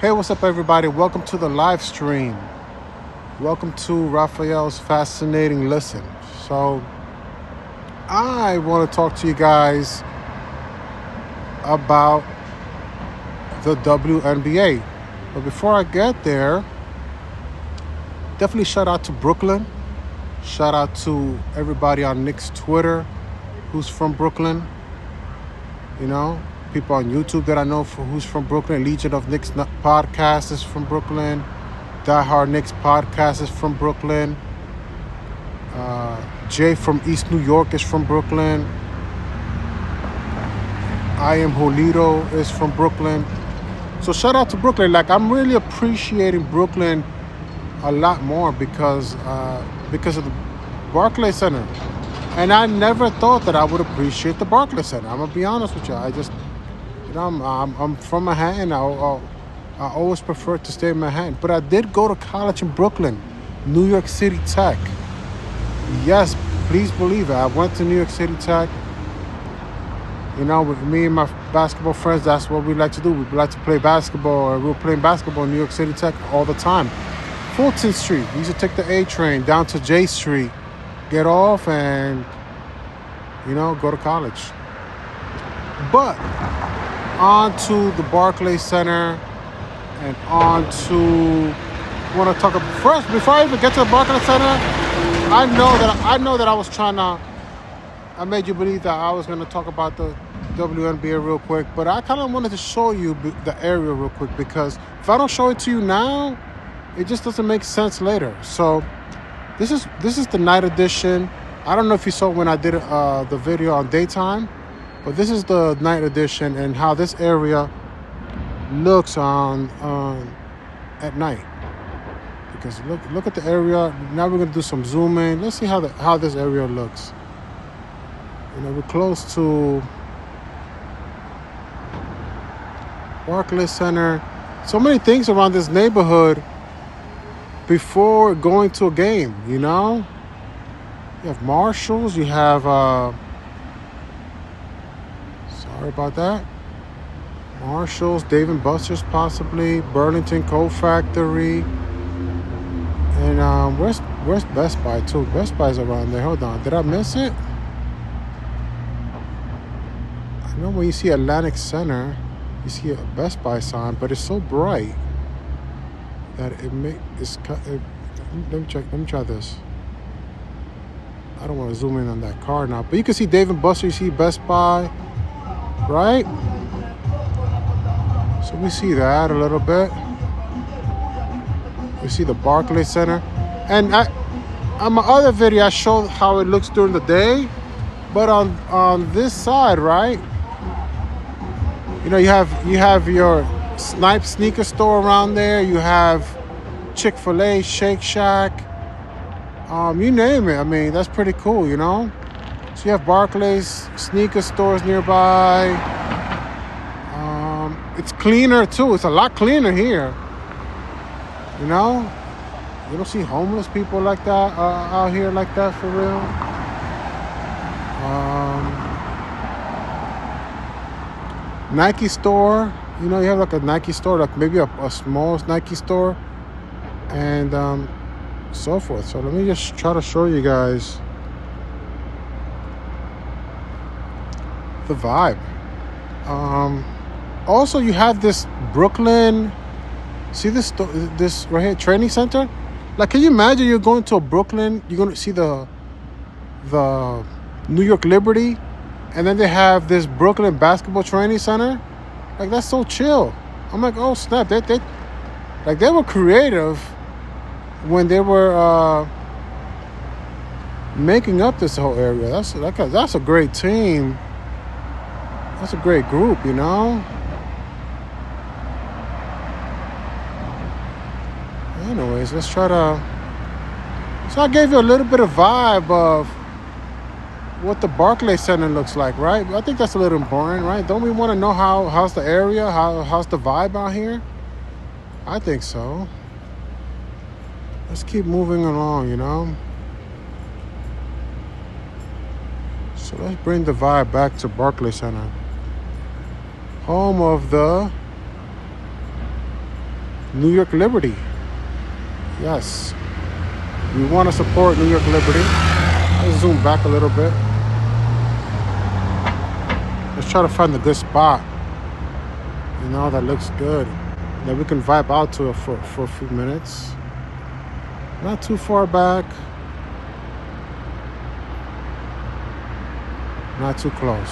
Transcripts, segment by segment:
Hey, what's up, everybody? Welcome to the live stream. Welcome to Raphael's Fascinating Listen. So, I want to talk to you guys about the WNBA. But before I get there, definitely shout out to Brooklyn. Shout out to everybody on Nick's Twitter who's from Brooklyn. You know, people on YouTube that I know who's from Brooklyn. Legion of Nick's podcast is from Brooklyn. Die Hard Nick's podcast is from Brooklyn. Jay from East New York is from Brooklyn. I Am Jolito is from Brooklyn. So shout out to Brooklyn. Like, I'm really appreciating Brooklyn a lot more because of the Barclays Center. And I never thought that I would appreciate the Barclays Center. I'm gonna be honest with you. I just, I'm from Manhattan. I always prefer to stay in Manhattan. But I did go to college in Brooklyn, New York City Tech. Yes, please believe it. I went to New York City Tech. You know, with me and my basketball friends, that's what we like to do. We like to play basketball. We were playing basketball in New York City Tech all the time. Fulton Street. We used to take the A train down to J Street, get off, and, go to college. But on to the Barclays Center and on to, I want to talk about, first, before I even get to the Barclays Center, I know that I made you believe that I was going to talk about the WNBA real quick, but I kind of wanted to show you the area real quick, because if I don't show it to you now, it just doesn't make sense later. So this is the night edition. I don't know if you saw when I did the video on daytime, but this is the night edition and how this area looks on at night. Because look at the area. Now we're gonna do some zoom in. Let's see how this area looks. We're close to Barclays Center. So many things around this neighborhood before going to a game, You have Marshalls, you have, sorry about that, Marshalls, Dave & Buster's possibly, Burlington Coat Factory, and where's Best Buy too? Best Buy's around there. Hold on, did I miss it? I know when you see Atlantic Center, you see a Best Buy sign, but it's so bright that let me try this. I don't want to zoom in on that car now, but you can see Dave & Buster, you see Best Buy, right? So we see that a little bit. We see the Barclays Center, and on my other video I showed how it looks during the day, but on this side, right? You have your Snipe sneaker store around there. You have Chick-fil-A, Shake Shack, you name it. I mean, that's pretty cool, So you have Barclays sneaker stores nearby. It's cleaner too. It's a lot cleaner here. You don't see homeless people like that out here like that for real. Nike store. You have like a Nike store, like maybe a small Nike store, and so forth. So let me just try to show you guys the vibe. Also, you have this Brooklyn. See this right here, training center? Like, can you imagine you're going to a Brooklyn, you're going to see the New York Liberty, and then they have this Brooklyn basketball training center? Like, that's so chill. I'm like, oh snap! They were creative when they were making up this whole area. That's a great team. That's a great group, Anyways, let's try to. So I gave you a little bit of vibe of what the Barclays Center looks like, right? I think that's a little important, right? Don't we want to know how's the area, how's the vibe out here? I think so. Let's keep moving along, So let's bring the vibe back to Barclays Center, home of the New York Liberty. Yes. We want to support New York Liberty. Let's zoom back a little bit. Let's try to find a good spot. That looks good. That we can vibe out to it for a few minutes. Not too far back. Not too close.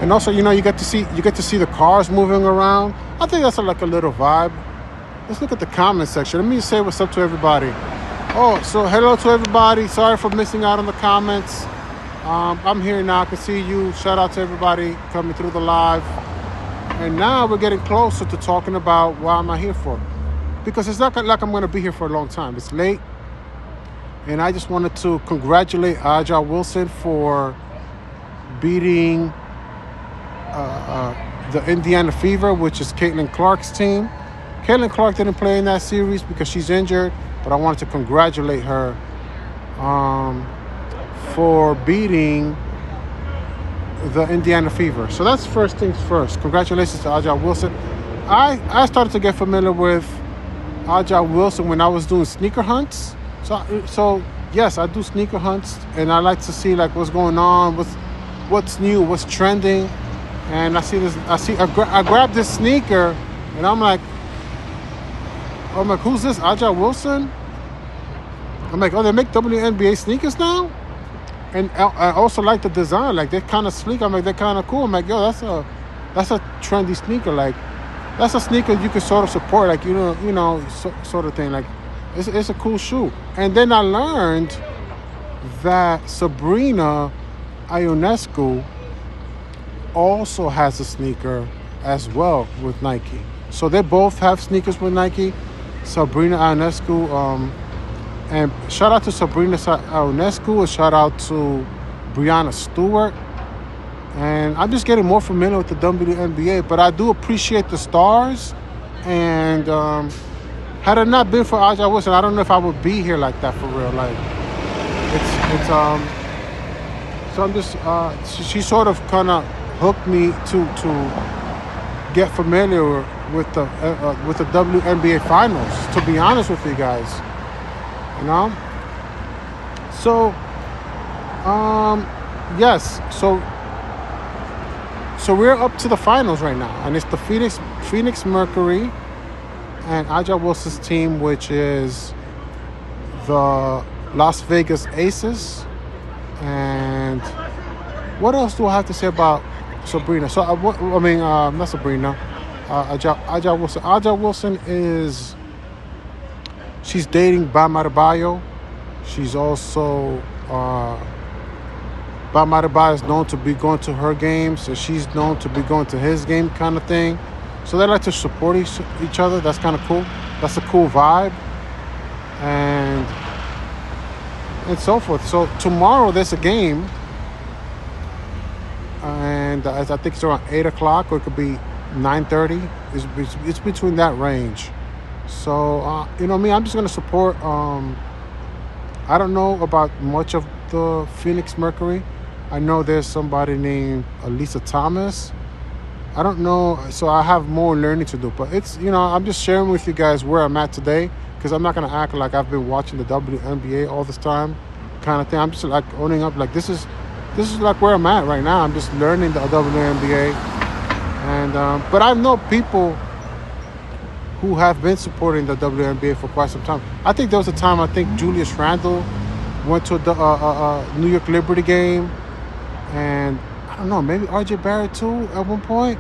And also, you get to see the cars moving around. I think that's like a little vibe. Let's look at the comment section. Let me say what's up to everybody. Oh, so hello to everybody. Sorry for missing out on the comments. I'm here now. I can see you. Shout out to everybody coming through the live. And now we're getting closer to talking about what am I here for. Because it's not like I'm going to be here for a long time. It's late. And I just wanted to congratulate Aja Wilson for beating the Indiana Fever, which is Caitlin Clark's team. Caitlin Clark didn't play in that series because she's injured, but I wanted to congratulate her for beating the Indiana Fever. So that's first things first. Congratulations to Aja Wilson. I started to get familiar with Aja Wilson when I was doing sneaker hunts. So yes, I do sneaker hunts, and I like to see like what's going on, what's new, what's trending. And I grabbed this sneaker, and I'm like, who's this? Aja Wilson? I'm like, oh, they make WNBA sneakers now? And I also like the design. Like, they're kind of sleek. I'm like, they're kind of cool. I'm like, yo, that's a trendy sneaker. Like, that's a sneaker you can sort of support. Like, sort of thing. Like, it's a cool shoe. And then I learned that Sabrina Ionescu also has a sneaker as well with Nike. So they both have sneakers with Nike. Sabrina Ionescu, and shout out to Sabrina Ionescu, and shout out to Breanna Stewart. And I'm just getting more familiar with the WNBA, but I do appreciate the stars. And had it not been for Aja Wilson, I don't know if I would be here like that for real. Like, so I'm just she sort of kind of hooked me to get familiar with the WNBA finals, to be honest with you guys. So yes, so we're up to the finals right now, and it's the Phoenix Mercury and Aja Wilson's team, which is the Las Vegas Aces. And what else do I have to say about Sabrina? So not Sabrina. Aja Wilson. Aja Wilson she's dating Bam Adebayo. She's also Bam Adebayo is known to be going to her games, so she's known to be going to his game, kind of thing. So they like to support each other. That's kind of cool. That's a cool vibe, and so forth. So tomorrow there's a game, and I think it's around 8 o'clock, or it could be 9:30. It's between that range. So I'm just gonna support. I don't know about much of the Phoenix Mercury. I know there's somebody named Elisa Thomas. I don't know, so I have more learning to do. But it's I'm just sharing with you guys where I'm at today, because I'm not gonna act like I've been watching the WNBA all this time, kind of thing. I'm just like owning up, like this is like where I'm at right now. I'm just learning the WNBA, and but I know people who have been supporting the WNBA for quite some time. I think there was a time, I think Julius Randle went to the New York Liberty game, and I don't know, maybe RJ Barrett too at one point.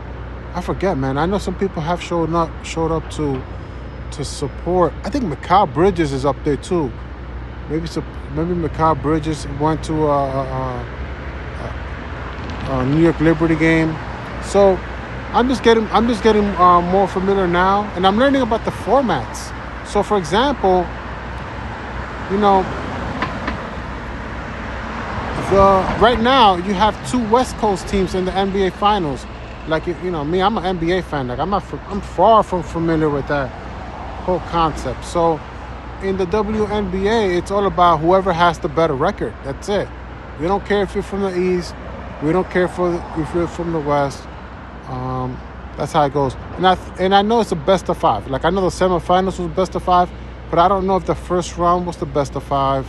I forget, man. I know some people have showed up to support. I think Mikal Bridges is up there too. Maybe Mikal Bridges went to a New York Liberty game. So I'm just getting more familiar now, and I'm learning about the formats. So, for example, right now you have two West Coast teams in the NBA Finals. Like, me, I'm an NBA fan. Like, I'm far from familiar with that whole concept. So, in the WNBA, it's all about whoever has the better record. That's it. We don't care if you're from the East. We don't care if you're from the West. That's how it goes. And I know it's a best of 5. Like I know the semifinals was best of 5, but I don't know if the first round was the best of 5.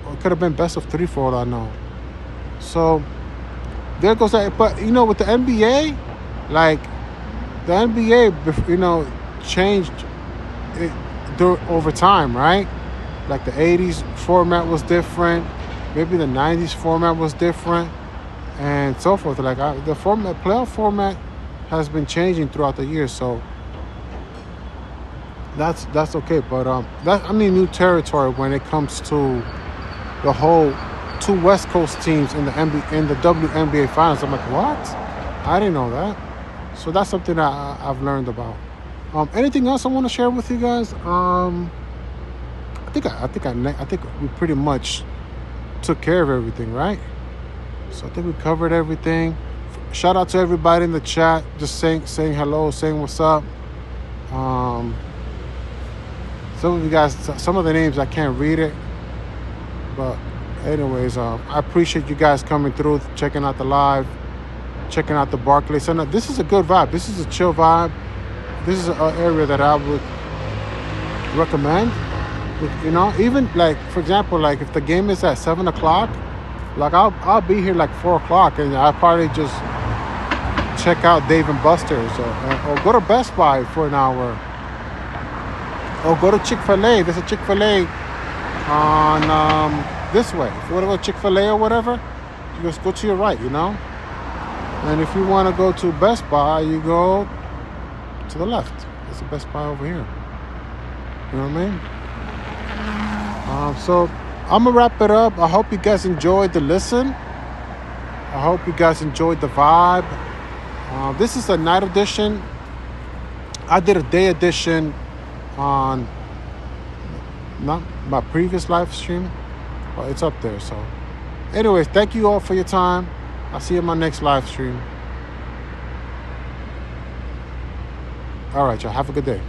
Or it could have been best of 3 for all I know. So there goes that. But with the NBA, like the NBA, changed it over time, right? Like the 80s format was different. Maybe the 90s format was different, and so forth. Like the playoff format has been changing throughout the years, so that's okay. But new territory when it comes to the whole 2 West Coast teams in the WNBA finals. I'm like, what? I didn't know that. So that's something that I've learned about. Anything else I want to share with you guys? I think we pretty much took care of everything, right? So I think we covered everything. Shout out to everybody in the chat, just saying hello, saying what's up. Some of you guys, some of the names I can't read it, but anyways, I appreciate you guys coming through, checking out the live, checking out the Barclays Center. This is a good vibe. This is a chill vibe. This is an area that I would recommend. Even like, for example, like if the game is at 7 o'clock, like I'll be here like 4 o'clock, and I'll probably just check out Dave and Buster's, or go to Best Buy for an hour, or go to Chick-fil-A. There's a Chick-fil-A on this way. If you want to go to Chick-fil-A or whatever, you just go to your right, And if you want to go to Best Buy, you go to the left. There's a Best Buy over here. You know what I mean? So I'm gonna wrap it up. I hope you guys enjoyed the listen. I hope you guys enjoyed the vibe. This is a night edition. I did a day edition on not my previous live stream, but it's up there. So anyways, thank you all for your time. I'll see you in my next live stream. All right, y'all. Have a good day.